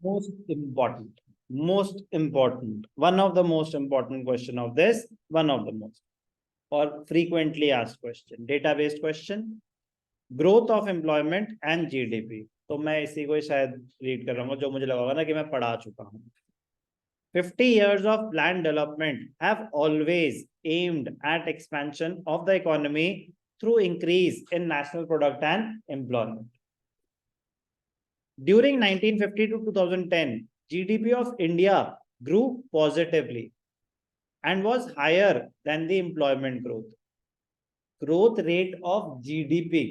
most important, one of the most important question of this, one of the most, or frequently asked question, data based question, growth of employment and GDP. तो मैं इसी को शायद read कर रहा हूँ जो मुझे लगा ना कि मैं पढ़ा चुका हूँ. 50 years of planned development have always aimed at expansion of the economy through increase in national product and employment. During 1950 to 2010, GDP of India grew positively and was higher than the employment growth. Growth rate of GDP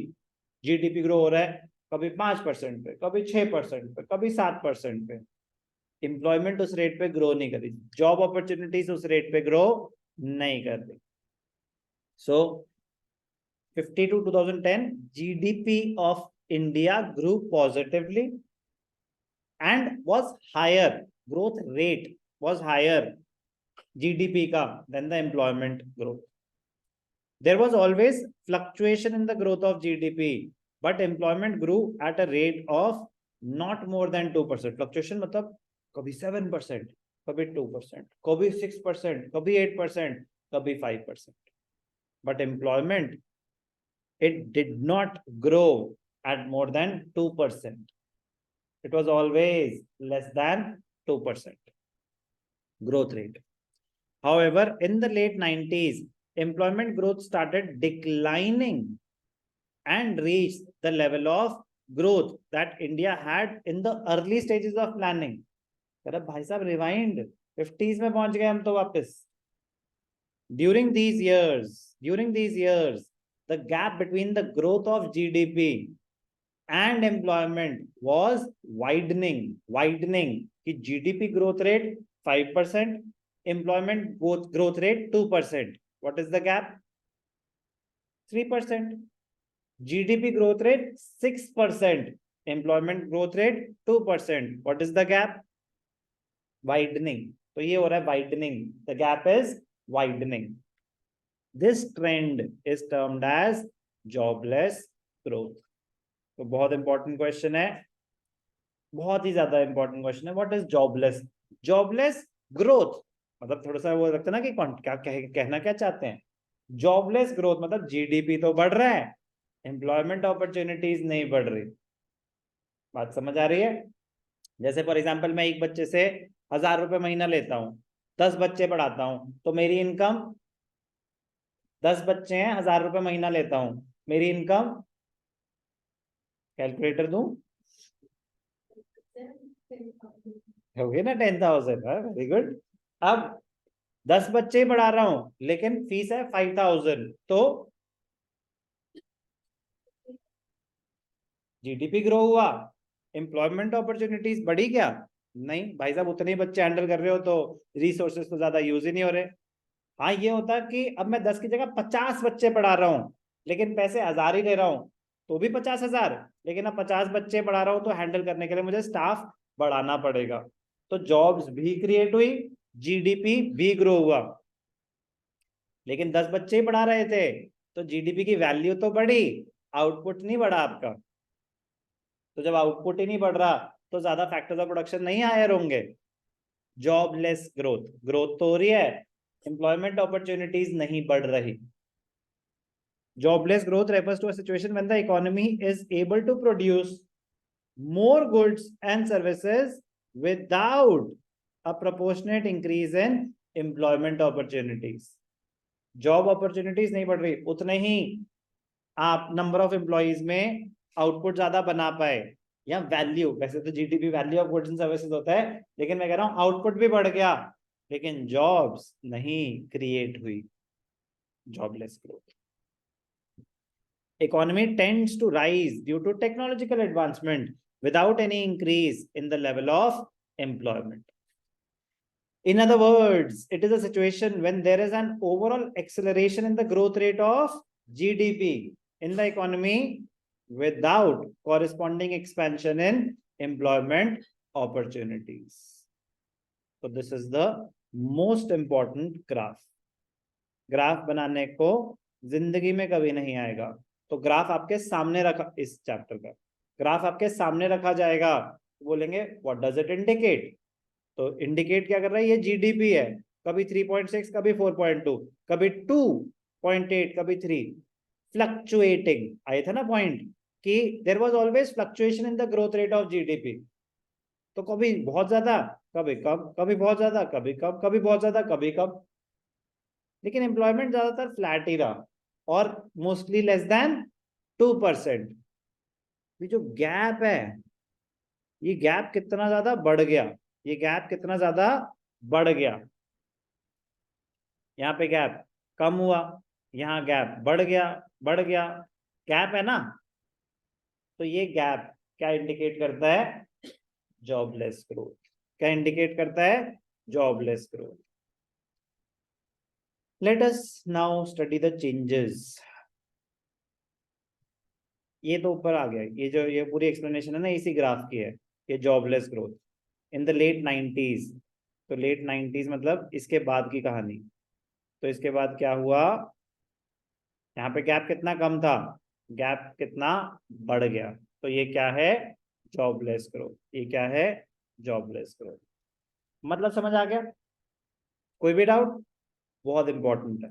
grow हो रहा है कभी 5% पे, कभी 6% पे, कभी 7% पे. Employment उस रेट पे ग्रो नहीं कर रही, जॉब अपॉर्चुनिटीज उस रेट पे ग्रो नहीं कर रही. सो 50 to 2010 GDP of India grew positively and was higher, growth rate was higher GDP ka than the employment growth. There was always fluctuation in the growth of GDP, but employment grew at a rate of not more than 2%. Fluctuation मतलब कभी 7%, कभी 2%, कभी 6%, कभी 8%, कभी 5%. But employment, it did not grow at more than 2%. It was always less than 2% growth rate. However, in the late 90s, employment growth started declining and reached the level of growth that India had in the early stages of planning. अरे भाई साहब rewind 50s में पहुंच गए हम तो वापस. During these years, the gap between the growth of GDP and employment was widening. कि GDP growth rate 5%, employment growth rate 2%. What is the gap? 3%. GDP growth rate 6%, employment growth rate 2%. What is the gap? Widening. तो ये हो रहा है widening. The gap is widening. This trend is termed as jobless growth. तो बहुत important question है, बहुत ही ज्यादा इंपॉर्टेंट क्वेश्चन है. What is jobless growth? मतलब थोड़ा सा वो लगता है ना कि क्या कहना क्या चाहते हैं. जॉबलेस ग्रोथ मतलब जीडीपी तो बढ़ रहा है, एम्प्लॉयमेंट अपॉर्चुनिटीज नहीं बढ़ रही. बात समझ आ रही है? जैसे फॉर एग्जांपल मैं एक बच्चे से 1000 रुपए महीना लेता हूं, 10 बच्चे पढ़ाता हूं, तो मेरी इनकम, 10 बच्चे हैं, 1000 रुपए महीना लेता हूं, मेरी इनकम कैलकुलेटर दूं, हो गई ना 10,000. Very good. अब 10 बच्चे ही पढ़ा रहा हूं लेकिन फीस है 5,000, तो जीडीपी ग्रो हुआ, एम्प्लॉयमेंट अपॉर्चुनिटीज बढ़ी क्या? नहीं भाई साहब, उतने ही बच्चे हैंडल कर रहे हो तो रिसोर्सेज तो ज्यादा यूज ही नहीं हो रहे. हाँ ये होता कि अब मैं 10 की जगह 50 बच्चे पढ़ा रहा हूँ लेकिन पैसे 1000 ही ले रहा हूँ, तो भी 50,000. लेकिन अब 50 बच्चे पढ़ा रहा हूँ तो हैंडल करने के लिए मुझे स्टाफ बढ़ाना पड़ेगा. तो जॉब्स भी क्रिएट हुई, जीडीपी भी ग्रो हुआ. लेकिन 10 बच्चे ही पढ़ा रहे थे तो जीडीपी की वैल्यू तो बढ़ी, आउटपुट नहीं बढ़ा आपका. तो जब आउटपुट ही नहीं बढ़ रहा तो ज्यादा फैक्टर्स ऑफ प्रोडक्शन नहीं हायर होंगे. जॉबलेस ग्रोथ तो हो रही है, एम्प्लॉयमेंट अपॉर्चुनिटीज नहीं बढ़ रही. Jobless growth refers to a situation when the economy is able to produce more goods and services without a proportionate increase in employment opportunities. Job opportunities नहीं बढ़ रही, उतने ही आप नंबर ऑफ एम्प्लॉइज में output ज्यादा बना पाए, या वैल्यू, वैसे तो GDP value of goods and services होता है, लेकिन मैं कह रहा हूं आउटपुट भी बढ़ गया लेकिन जॉब्स नहीं क्रिएट हुई. Jobless growth. Economy tends to rise due to technological advancement without any increase in the level of employment. In other words, it is a situation when there is an overall acceleration in the growth rate of GDP in the economy without corresponding expansion in employment opportunities. So this is the most important graph. Graph बनाने को जिंदगी में कभी नहीं आएगा, तो graph आपके सामने रखा, इस चैप्टर का ग्राफ आपके सामने रखा जाएगा. बोलेंगे व्हाट डज इट इंडिकेट? तो इंडिकेट क्या कर रहा है? ये जीडीपी है, कभी 3.6, कभी 4.2, कभी 2.8, कभी 3, फ्लक्चुएटिंग। आए थे ना पॉइंट कि there was always fluctuation in the growth rate of GDP. तो कभी बहुत ज्यादा, कभी कम, कभी बहुत ज्यादा, कभी कम, कभी बहुत ज्यादा, कभी कम। लेकिन एम्प्लॉयमेंट ज्यादातर फ्लैट ही रहा और मोस्टली लेस देन 2%। ये जो गैप है, ये गैप कितना ज्यादा बढ़ गया, ये गैप कितना ज्यादा बढ़ गया। यहाँ पे गैप कम हुआ, यहाँ गैप बढ़ गया, बढ़ गया, गैप है ना। तो ये गैप क्या इंडिकेट करता है? Jobless growth. क्या इंडिकेट करता है? Jobless growth. Let us now study the changes. ये तो ऊपर आ गया, ये जो ये पूरी एक्सप्लेनेशन है ना इसी ग्राफ की है, ये jobless growth in the late 90s। तो लेट 90s मतलब इसके बाद की कहानी। तो इसके बाद क्या हुआ? यहाँ पे गैप कितना कम था, गैप कितना बढ़ गया। तो ये क्या है? Jobless growth. ये क्या है? Jobless growth. मतलब समझ आ गया? कोई भी डाउट? बहुत इंपॉर्टेंट है।